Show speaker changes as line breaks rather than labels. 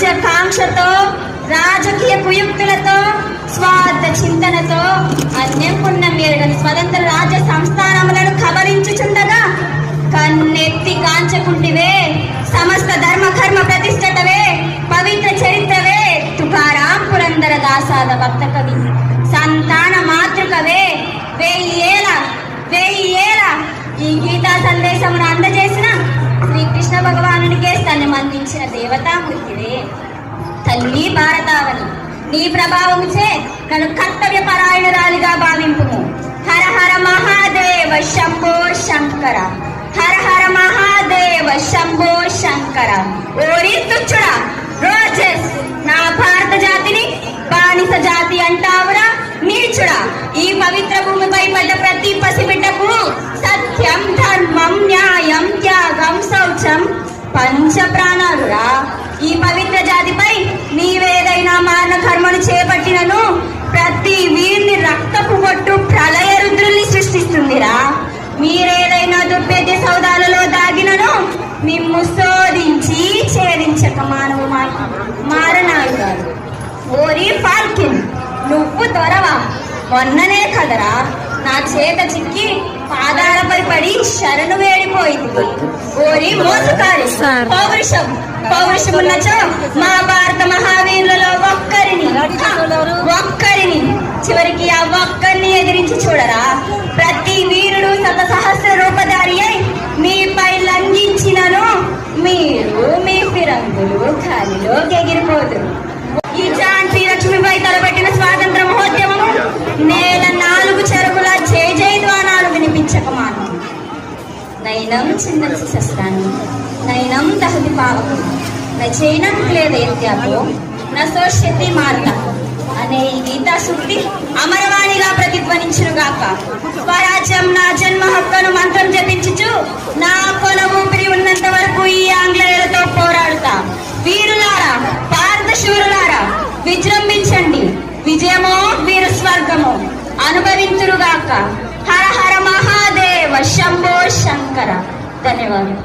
రాజ్యకాంక్షతో, రాజకీయ కుయుక్తులతో, స్వార్థ చింతనతో అన్యం పుణ్యం ఎరగని స్వతంత్ర రాజ్య సంస్థానములను కబలించుచుండగా కన్నెత్తి కాంచకుంటివే. సమస్త ధర్మ కర్మ ప్రతిష్టతవే, పవిత్ర చరిత్రవే, తుకారాం పురందర దాసాద భక్త కవి, సంతాన మాతృకవే. వెయ్యి ఏల ఈ గీతా సందేశమును అందజేసిన శ్రీకృష్ణ భగవానునికే తను అందించిన దేవతామూర్తివే. తల్లి భారతావని, నీ ప్రభావముచే నన్ను కర్తవ్య పరాయణురాలిగా భావింపుము. హర హర మహాదేవ శంభో శంకర, హర హర మహాదేవ శంభో శంకర. ఓరి తుచ్చుడా, రోజెస్, నా భారత జాతిని బానిస జాతి అంటావురా నీచుడా. ఈ పవిత్ర భూమిపై పడ్డ ప్రతి పసిబిడ్డకు సత్యం, ధర్మం, న్యాయం, త్యాగం, శౌచం పంచ ప్రాణాలురా. ఈ పవిత్ర జాతిపై నీవేదైనా మారణ కర్మను చేపట్టినను ప్రతి వీరిని రక్తపు బొట్టు ప్రళయ రుద్రుల్ని సృష్టిస్తుందిరా. మీరేదైనా దుర్భేద్య సౌదాలలో దాగినను మిమ్ము శోధించి ఛేదించక మానవు మారనాయుగారు. ఓరి ఫాల్కిన్, నువ్వు దొరవా? మొన్ననే కదరా నా చేత చిక్కి పాదాలపై పడి శరణు వేడిపోయింది. ఓరి మోసకారి, పౌరుషమున్నచో మా భారత మహావీరులలో ఒక్కరిని చివరికి ఆ ఒక్కరిని ఎదిరించి చూడరా. ప్రతి వీరుడు శత సహస్ర రూపధారి అయి మీపై లంఘించినను మీరు మీ ఫిరంగులు గాలిలో ఎగిరిపోదురు. ఈ ఝాన్సీ లక్ష్మీబాయి తలపెట్టిన స్వాతంత్ర మహోద్యమము నేల నాలుగు చెరువుల జయ జయధ్వానాలు వినిపించకమాను. నైనం చిందసి శస్త్రాన్ని, నైనం దహతి పావకం, నైనం క్లేదయత్యాపో నశోష్యతి మార్గ అనే ఈ గీతా సూక్తి అమరవాణిగా ప్రతిధ్వనించుగాక. స్వరాజ్యం నా జన్మ హక్కును మంత్రం జపించుచు నా కొన ఊపిరి ఉన్నంత వరకు ఈ ఆంగ్లేయులతో పోరాడుతా. వీరులారా, భారత శూరులారా, విజృంభించండి. విజయమో వీరు స్వర్గమో అనుభవించురుగాక. హర హర మహాదేవ శంభో శంకర. ధన్యవాదాలు.